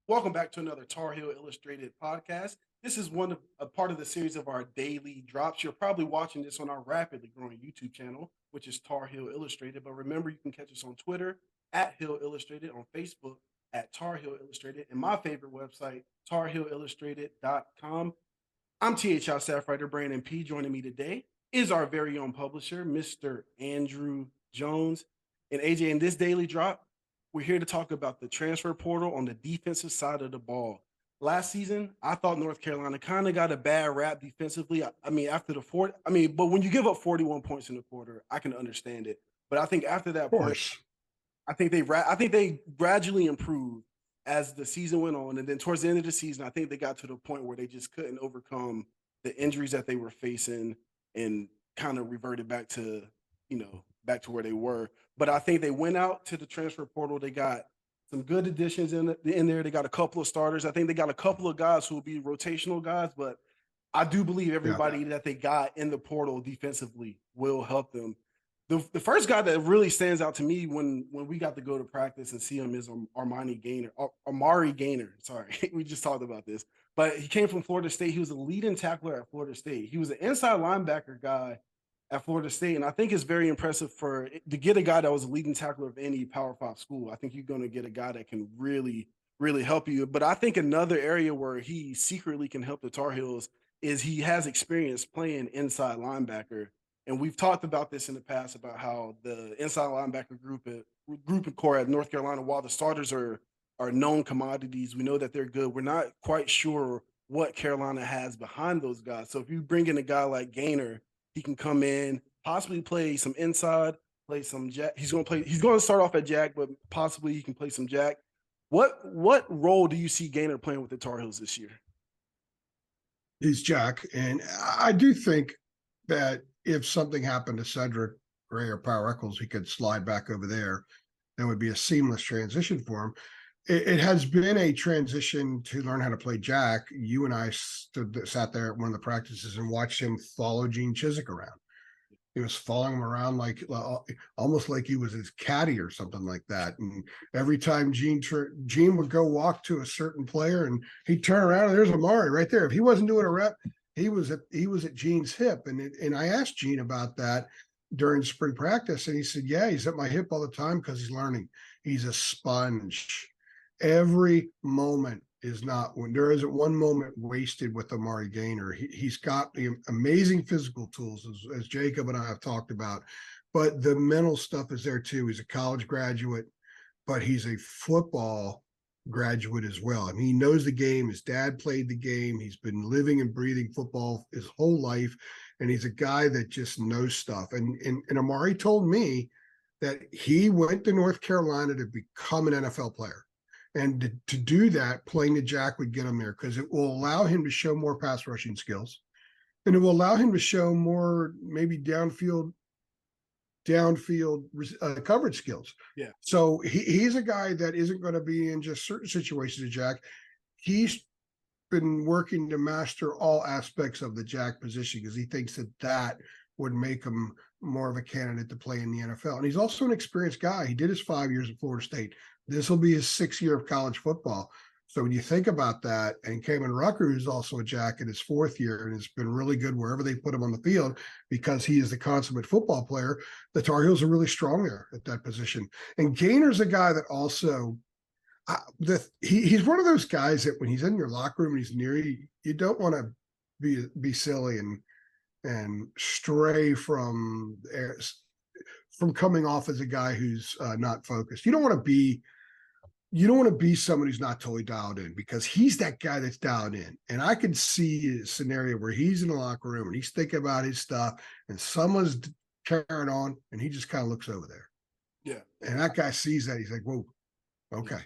Welcome back to another Tar Heel Illustrated podcast. This is a part of the series of our daily drops. You're probably watching this on our rapidly growing YouTube channel, which is Tar Heel Illustrated. But remember, you can catch us on Twitter at Hill Illustrated, on Facebook at Tar Heel Illustrated, and my favorite website, tarheelillustrated.com. I'm THI staff writer Brandon P. Joining me today is our very own publisher, Mr. Andrew Jones. And AJ, in this daily drop, we're here to talk about the transfer portal on the defensive side of the ball. Last season, I thought North Carolina kind of got a bad rap defensively. After the but when you give up 41 points in the quarter, I can understand it. But I think after that point, I think they gradually improved as the season went on, and then towards the end of the season, I think they got to the point where they just couldn't overcome the injuries that they were facing and kind of reverted back to where they were. But I think they went out to the transfer portal. They got some good additions in there. They got a couple of starters. I think they got a couple of guys who will be rotational guys, but I do believe everybody that they got in the portal defensively will help them. The first guy that really stands out to me when we got to go to practice and see him is Armani Gainer, Amari Gainer. Sorry, we just talked about this, but he came from Florida State. He was a leading tackler at Florida State. He was an inside linebacker guy at Florida State, and I think it's very impressive to get a guy that was a leading tackler of any Power 5 school. I think you're going to get a guy that can really, really help you. But I think another area where he secretly can help the Tar Heels is he has experience playing inside linebacker. And we've talked about this in the past about how the inside linebacker group and core at North Carolina, while the starters are known commodities, we know that they're good. We're not quite sure what Carolina has behind those guys. So if you bring in a guy like Gainer, he can come in, possibly play some inside, play some jack. He's going to start off at jack, but possibly he can play some jack. What role do you see Gainer playing with the Tar Heels this year? He's jack, and I do think that if something happened to Cedric Gray or Power Eccles, he could slide back over there. That would be a seamless transition for him. It has been a transition to learn how to play jack. You and I sat there at one of the practices and watched him follow Gene Chizik around. He was following him around almost like he was his caddy or something like that. And every time Gene would go walk to a certain player and he'd turn around and there's Amari right there. If he wasn't doing a rep, he was at Gene's hip. And I asked Gene about that during spring practice. And he said, yeah, he's at my hip all the time because he's learning. He's a sponge. Every moment is not when there isn't one moment wasted with Amari Gainer. He's got the amazing physical tools, as Jacob and I have talked about, but the mental stuff is there too. He's a college graduate, but he's a football graduate as well. I mean, he knows the game. His dad played the game. He's been living and breathing football his whole life, and he's a guy that just knows stuff. And Amari told me that he went to North Carolina to become an NFL player. And to do that, playing the jack would get him there because it will allow him to show more pass rushing skills. And it will allow him to show more maybe downfield coverage skills. Yeah. So he's a guy that isn't going to be in just certain situations of jack. He's been working to master all aspects of the jack position because he thinks that would make him more of a candidate to play in the NFL. And he's also an experienced guy. He did his 5 years at Florida State. This will be his 6th year of college football. So when you think about that, and Kamen Rucker, who's also a jack in his 4th year and has been really good wherever they put him on the field because he is the consummate football player, the Tar Heels are really strong there at that position. And Gainer's a guy that also, he's one of those guys that when he's in your locker room and he's near you, you don't want to be silly and stray from coming off as a guy who's not focused. You don't want to be someone who's not totally dialed in because he's that guy that's dialed in. And I can see a scenario where he's in the locker room and he's thinking about his stuff and someone's carrying on and he just kind of looks over there. Yeah. And that guy sees that. He's like, whoa, okay.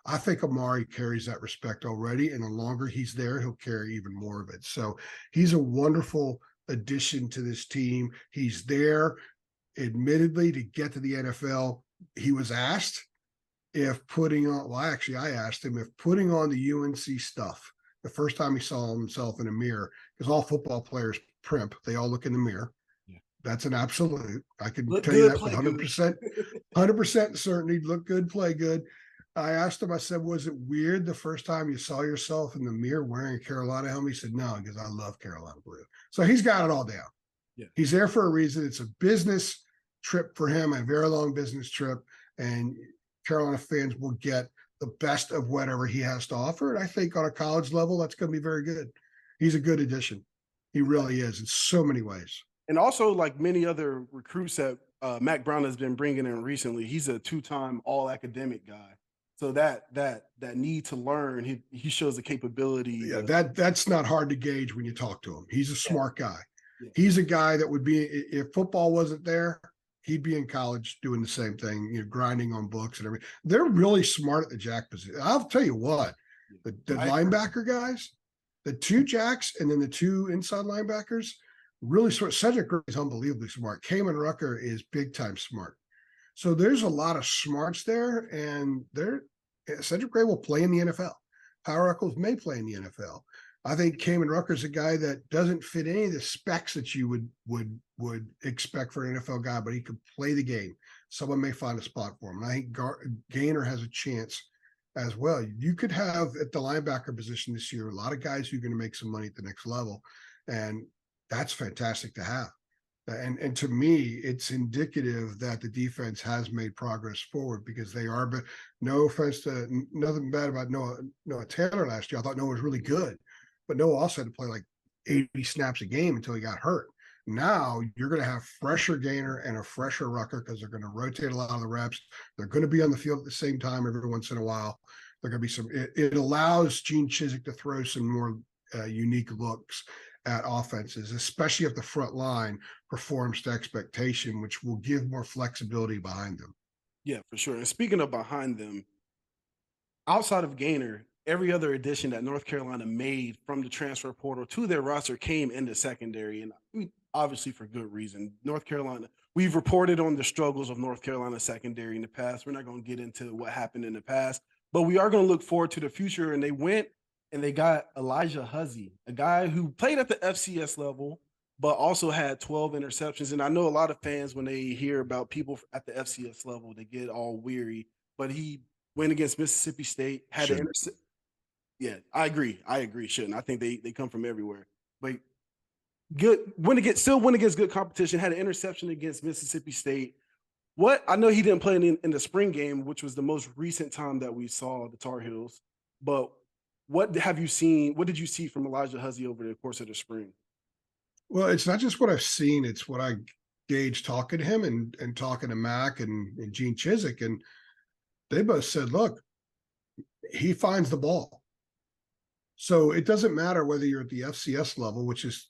I think Amari carries that respect already. And the longer he's there, he'll carry even more of it. So he's a wonderful addition to this team. He's there, admittedly, to get to the NFL. He was asked if I asked him if putting on the UNC stuff, the first time he saw himself in a mirror, because all football players primp, they all look in the mirror. Yeah. That's an absolute. I can tell you that with 100% certainty. Look good, play good. I asked him, I said, was it weird the first time you saw yourself in the mirror wearing a Carolina helmet? He said, no, because I love Carolina blue. So he's got it all down. Yeah. He's there for a reason. It's a business trip for him, a very long business trip. And Carolina fans will get the best of whatever he has to offer. And I think on a college level, that's going to be very good. He's a good addition. He really is in so many ways. And also, like many other recruits that Mac Brown has been bringing in recently, he's a two-time all-academic guy. So that need to learn, he shows the capability. Yeah, that's not hard to gauge when you talk to him. He's a smart guy. Yeah. He's a guy that would be, if football wasn't there, he'd be in college doing the same thing, grinding on books and everything. They're really smart at the jack position. I'll tell you what, the linebacker guys, the two jacks and then the two inside linebackers, really smart. Cedric Gray is unbelievably smart. Kamen Rucker is big time smart. So there's a lot of smarts there, and Cedric Gray will play in the NFL. Power Eccles may play in the NFL. I think Kamen Rucker's a guy that doesn't fit any of the specs that you would expect for an NFL guy, but he could play the game. Someone may find a spot for him. And I think Gainer has a chance as well. You could have at the linebacker position this year a lot of guys who are going to make some money at the next level, and that's fantastic to have. And to me, it's indicative that the defense has made progress forward because they are. But no offense to nothing bad about Noah Taylor last year. I thought Noah was really good, but Noah also had to play like 80 snaps a game until he got hurt. Now you're going to have fresher Gainer and a fresher Rucker because they're going to rotate a lot of the reps. They're going to be on the field at the same time every once in a while. They're going to be some. It allows Gene Chizik to throw some more unique looks at offenses, especially if the front line performs to expectation, which will give more flexibility behind them. Yeah, for sure. And speaking of behind them, outside of Gainer, every other addition that North Carolina made from the transfer portal to their roster came in the secondary, and obviously for good reason. North Carolina, we've reported on the struggles of North Carolina secondary in the past. We're not going to get into what happened in the past, but we are going to look forward to the future. And they went and they got Elijah Hussey, a guy who played at the FCS level, but also had 12 interceptions. And I know a lot of fans, when they hear about people at the FCS level, they get all weary. But he went against Mississippi State, had an interception. Yeah, I agree. Shouldn't. I think they come from everywhere. But good went against good competition, had an interception against Mississippi State. What I know he didn't play in the spring game, which was the most recent time that we saw the Tar Heels. But what have you seen? What did you see from Elijah Hussey over the course of the spring? Well, it's not just what I've seen; it's what I gauge talking to him and talking to Mac and Gene Chizik, and they both said, "Look, he finds the ball." So it doesn't matter whether you're at the FCS level, which is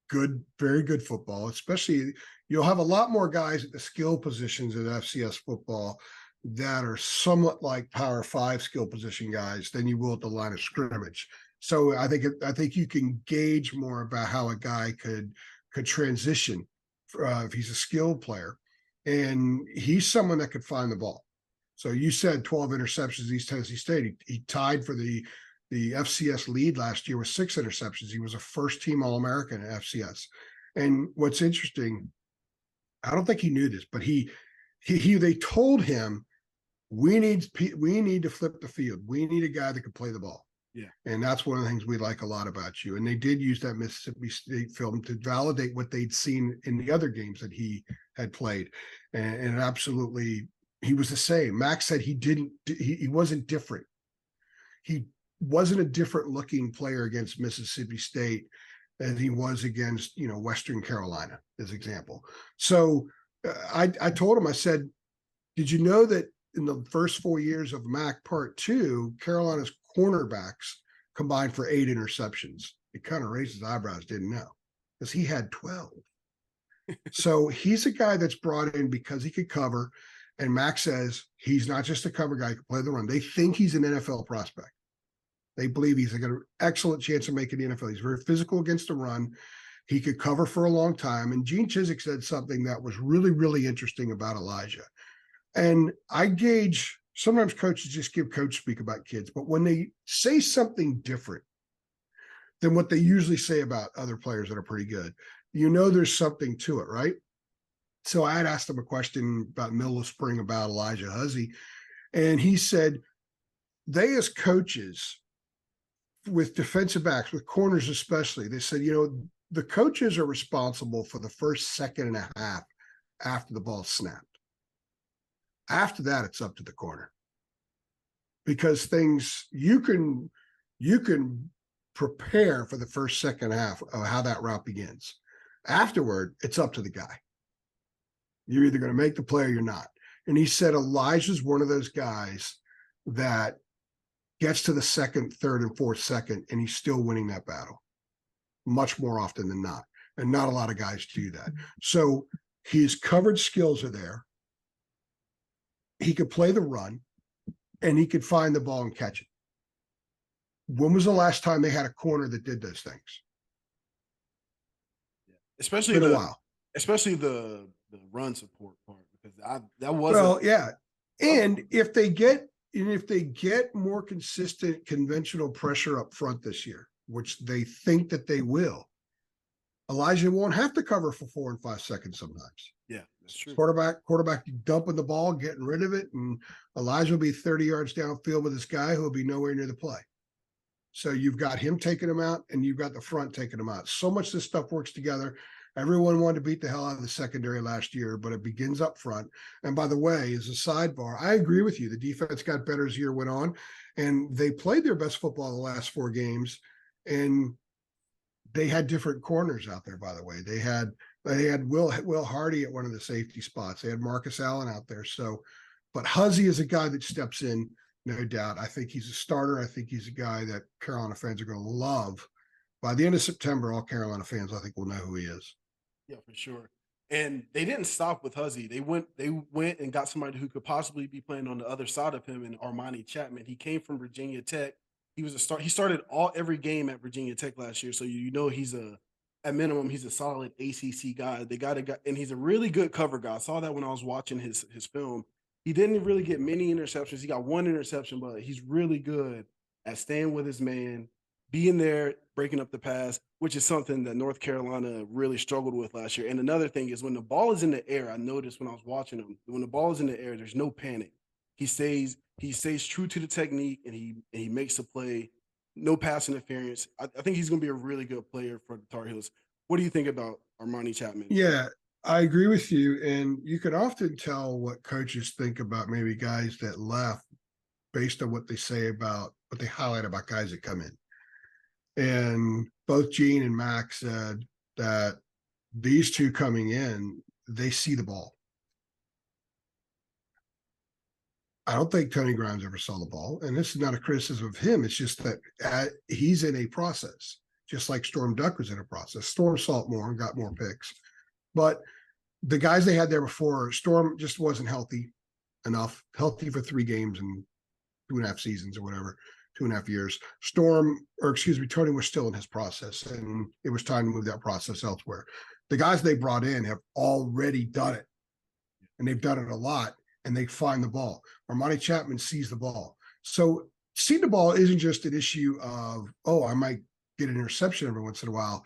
good, very good football. Especially, you'll have a lot more guys at the skill positions at FCS football that are somewhat like Power 5 skill position guys than you will at the line of scrimmage. So I think you can gauge more about how a guy could transition if he's a skilled player, and he's someone that could find the ball. So you said 12 interceptions East Tennessee State. He tied for the FCS lead last year with 6 interceptions. He was a first-team All-American at FCS. And what's interesting, I don't think he knew this, but they told him, we need to flip the field. We need a guy that can play the ball. Yeah. And that's one of the things we like a lot about you. And they did use that Mississippi State film to validate what they'd seen in the other games that he had played. And absolutely, he was the same. Max said he wasn't different. He wasn't a different looking player against Mississippi State as he was against, Western Carolina, as example. So I told him, I said, did you know that in the first 4 years of Mac Part 2, Carolina's cornerbacks combined for 8 interceptions? It kind of raised his eyebrows, didn't know, because he had 12. So he's a guy that's brought in because he could cover. And Mac says he's not just a cover guy, he can play the run. They think he's an NFL prospect. They believe he's got an excellent chance of making the NFL. He's very physical against the run. He could cover for a long time. And Gene Chizik said something that was really, really interesting about Elijah. And I gauge, sometimes coaches just give coach speak about kids, but when they say something different than what they usually say about other players that are pretty good, there's something to it, right? So I had asked him a question about middle of spring about Elijah Hussey, and he said, they as coaches with defensive backs, with corners especially, they said, the coaches are responsible for the first second and a half after the ball snapped. After that, it's up to the corner, because you can prepare for the first second half of how that route begins. Afterward, it's up to the guy. You're either going to make the play or you're not. And he said Elijah's one of those guys that gets to the second, third, and fourth second, and he's still winning that battle much more often than not. And not a lot of guys do that. So his coverage skills are there. He could play the run, and he could find the ball and catch it. When was the last time they had a corner that did those things? Especially the run support part, because that wasn't And if they get more consistent conventional pressure up front this year, which they think that they will, Elijah won't have to cover for 4 and 5 seconds sometimes. Yeah, that's true. Quarterback dumping the ball, getting rid of it, and Elijah will be 30 yards downfield with this guy who will be nowhere near the play. So you've got him taking him out, and you've got the front taking him out. So much of this stuff works together. Everyone wanted to beat the hell out of the secondary last year, but it begins up front. And by the way, as a sidebar, I agree with you. The defense got better as the year went on, and they played their best football the last 4 games. And they had different corners out there, by the way. They had Will Hardy at one of the safety spots. They had Marcus Allen out there. So, but Hussey is a guy that steps in, no doubt. I think he's a starter. I think he's a guy that Carolina fans are going to love. By the end of September, all Carolina fans, I think, will know who he is. Yeah, for sure. And they didn't stop with Hussey. They went and got somebody who could possibly be playing on the other side of him, in Armani Chapman. He came from Virginia Tech. He was He started every game at Virginia Tech last year, so he's at minimum he's a solid ACC guy. They got a guy, and he's a really good cover guy. I saw that when I was watching his film. He didn't really get many interceptions. He got 1 interception, but he's really good at staying with his man, being there, breaking up the pass, which is something that North Carolina really struggled with last year. And another thing is, when the ball is in the air, I noticed when I was watching him, when the ball is in the air, there's no panic. He stays true to the technique, and he makes a play. No pass interference. I think he's going to be a really good player for the Tar Heels. What do you think about Armani Chapman? Yeah, I agree with you. And you can often tell what coaches think about maybe guys that left based on what they say about what they highlight about guys that come in. And both Gene and Max said that these two coming in, they see the ball. I don't think Tony Grimes ever saw the ball. And this is not a criticism of him. It's just that he's in a process, just like Storm Duck was in a process. Storm saw it more and got more picks. But the guys they had there before, Storm just wasn't healthy for 3 games and 2.5 seasons or whatever. 2.5 years. Tony was still in his process, and it was time to move that process elsewhere. The guys they brought in have already done it, and they've done it a lot, and they find the ball. Armani Chapman sees the ball. So seeing the ball isn't just an issue of, I might get an interception every once in a while.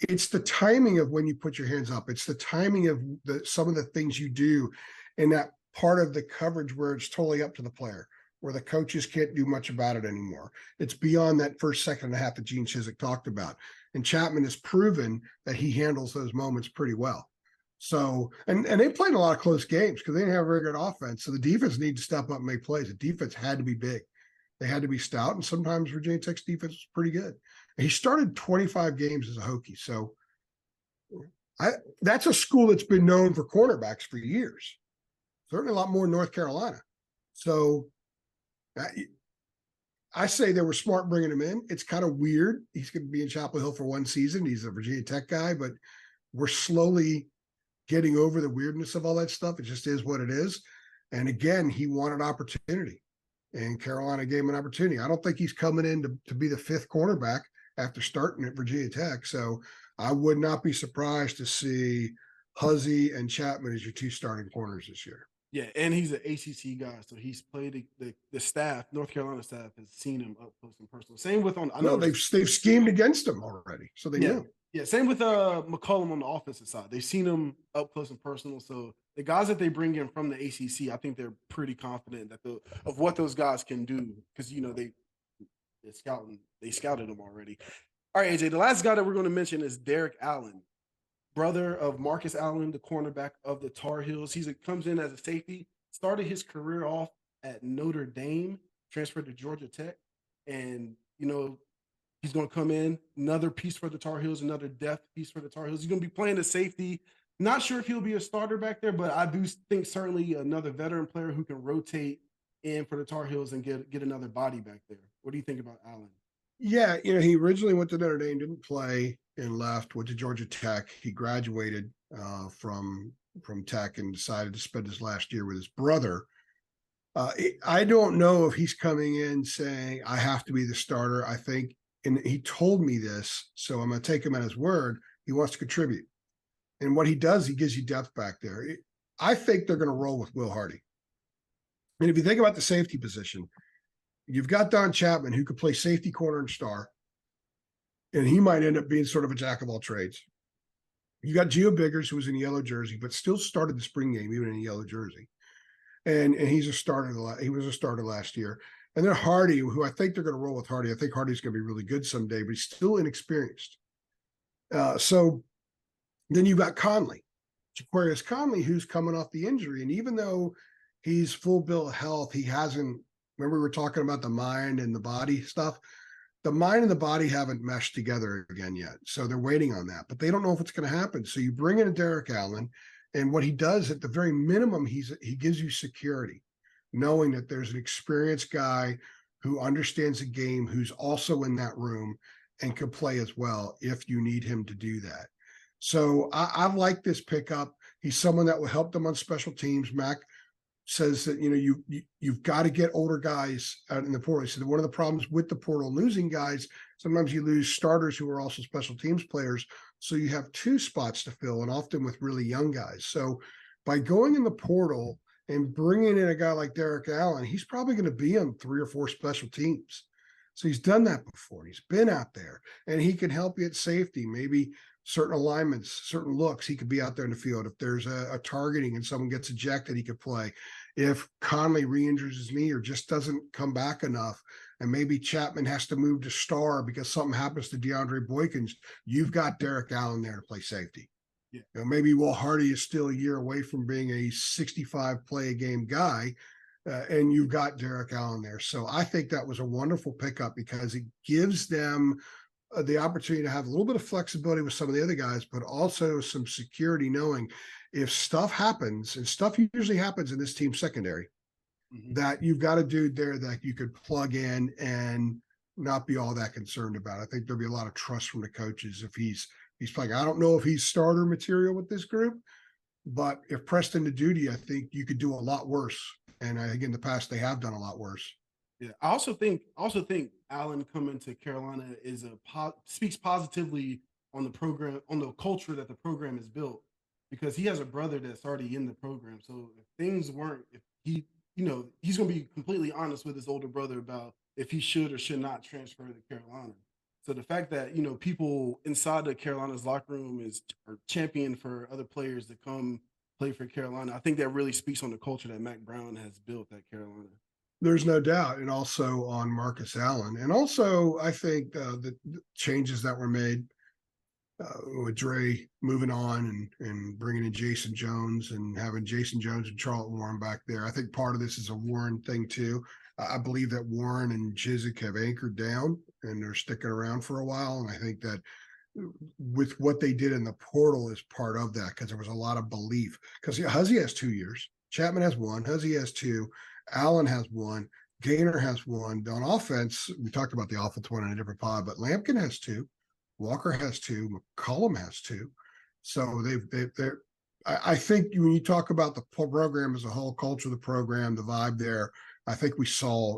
It's the timing of when you put your hands up. It's the timing of some of the things you do in that part of the coverage where it's totally up to the player, where the coaches can't do much about it anymore. It's beyond that first second and a half that Gene Chizik talked about. And Chapman has proven that he handles those moments pretty well. So, and they played a lot of close games because they didn't have a very good offense. So the defense needed to step up and make plays. The defense had to be big. They had to be stout. And sometimes Virginia Tech's defense was pretty good. And he started 25 games as a Hokie. So that's a school that's been known for cornerbacks for years. Certainly a lot more in North Carolina. So I say they were smart bringing him in. It's kind of weird. He's going to be in Chapel Hill for 1 season. He's a Virginia Tech guy, but we're slowly getting over the weirdness of all that stuff. It just is what it is. And again, he wanted opportunity, and Carolina gave him an opportunity. I don't think he's coming in to be the 5th cornerback after starting at Virginia Tech. So I would not be surprised to see Hussey and Chapman as your 2 starting corners this year. Yeah, and he's an ACC guy, so he's played the staff. North Carolina staff has seen him up close and personal. Same with they've schemed against him already, so they knew. Yeah, same with McCollum on the offensive side. They've seen him up close and personal, so the guys that they bring in from the ACC, I think they're pretty confident that of what those guys can do because they scouted them already. All right, AJ, the last guy that we're going to mention is Derek Allen, brother of Marcus Allen, the cornerback of the Tar Heels. Comes in as a safety, started his career off at Notre Dame, transferred to Georgia Tech, and he's going to come in, another piece for the Tar Heels, another depth piece for the Tar Heels. He's going to be playing the safety. Not sure if he'll be a starter back there, but I do think certainly another veteran player who can rotate in for the Tar Heels and get another body back there. What do you think about Allen? Yeah, he originally went to Notre Dame, didn't play, and left. Went to Georgia Tech. He graduated from Tech and decided to spend his last year with his brother. I don't know if he's coming in saying I have to be the starter. I think, and he told me this, so I'm going to take him at his word. He wants to contribute, and what he does, he gives you depth back there. I think they're going to roll with Will Hardy. And if you think about the safety position, you've got Don Chapman, who could play safety, corner, and star, and he might end up being sort of a jack of all trades. You got Gio Biggers, who was in a yellow jersey, but still started the spring game even in a yellow jersey, and he's a starter. He was a starter last year. And then Hardy, who I think they're going to roll with Hardy. I think Hardy's going to be really good someday, but he's still inexperienced. So then you've got Conley, Jaquarius Conley, who's coming off the injury, and even though he's full bill of health, he hasn't. Remember, we were talking about the mind and the body stuff. The mind and the body haven't meshed together again yet. So they're waiting on that, but they don't know if it's going to happen. So you bring in a Derek Allen, and what he does at the very minimum, he gives you security, knowing that there's an experienced guy who understands the game, who's also in that room and could play as well if you need him to do that. So I like this pickup. He's someone that will help them on special teams. Mac says that you've got to get older guys out in the portal. So one of the problems with the portal, losing guys, sometimes you lose starters who are also special teams players. So you have two spots to fill, and often with really young guys. So by going in the portal and bringing in a guy like Derek Allen, he's probably going to be on 3 or 4 special teams. So he's done that before. He's been out there, and he can help you at safety, maybe certain alignments, certain looks. He could be out there in the field. If there's a targeting and someone gets ejected, he could play. If Conley re-injures his knee or just doesn't come back enough, and maybe Chapman has to move to star because something happens to DeAndre Boykins, you've got Derek Allen there to play safety. Yeah. Maybe Will Hardy is still a year away from being a 65 play a game guy, and you've got Derek Allen there. So I think that was a wonderful pickup because it gives them the opportunity to have a little bit of flexibility with some of the other guys, but also some security, knowing if stuff happens, and stuff usually happens in this team secondary, that you've got a dude there that you could plug in and not be all that concerned about. I think there'll be a lot of trust from the coaches if he's playing. I don't know if he's starter material with this group, but if pressed into duty, I think you could do a lot worse. And I think in the past they have done a lot worse. Yeah, I also think Allen coming to Carolina speaks positively on the program, on the culture that the program is built, because he has a brother that's already in the program. So if things weren't, if he, he's going to be completely honest with his older brother about if he should or should not transfer to Carolina. So the fact that people inside the Carolina's locker room are champion for other players to come play for Carolina, I think that really speaks on the culture that Mac Brown has built at Carolina. There's no doubt, and also on Marcus Allen, and also I think the changes that were made with Dre moving on and bringing in Jason Jones and having Jason Jones and Charlotte Warren back there. I think part of this is a Warren thing too. I believe that Warren and Chizik have anchored down and they're sticking around for a while, and I think that with what they did in the portal is part of that, because there was a lot of belief. Because Hussey has 2 years, Chapman has 1, Hussey has 2, Allen has 1, Gaynor has 1. On offense, we talked about the offense one in a different pod, but Lampkin has 2, Walker has 2, McCollum has 2. So they're. I think when you talk about the program as a whole, culture of the program, the vibe there, I think we saw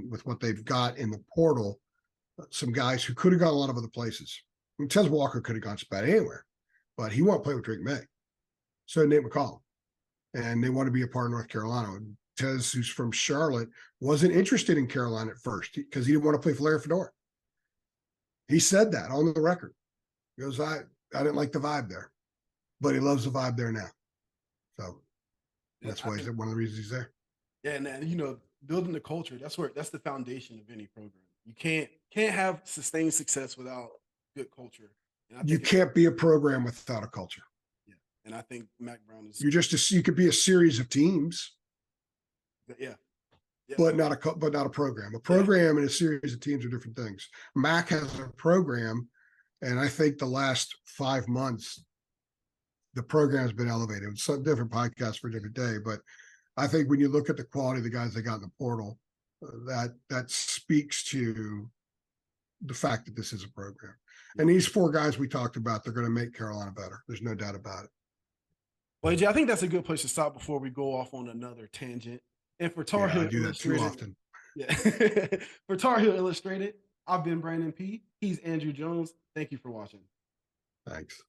with what they've got in the portal, some guys who could have gone a lot of other places. I mean, Tez Walker could have gone spat anywhere, but he wanted to play with Drake May. So Nate McCollum, and they want to be a part of North Carolina. Tez, who's from Charlotte, wasn't interested in Carolina at first because he didn't want to play for Larry Fedora. He said that on the record. He goes, I didn't like the vibe there, but he loves the vibe there now. So That's why he's one of the reasons he's there. Yeah, and you know, building the culture, that's the foundation of any program. You can't have sustained success without good culture. And I You think can't be a program without a culture. yeah, and I think Mac Brown is You could be a series of teams, yeah. Yeah. but not a program. A Yeah. program and a series of teams are different things. Mac has a program, and I think the last 5 months, the program has been elevated. It's a different podcast for a different day, but I think when you look at the quality of the guys they got in the portal, that speaks to the fact that this is a program. And these 4 guys we talked about, they're going to make Carolina better. There's no doubt about it. Well, AJ, I think that's a good place to stop before we go off on another tangent. And for Tar Heel I do that too Illustrated, often. Yeah. For Tar Heel Illustrated, I've been Brandon P. He's Andrew Jones. Thank you for watching. Thanks.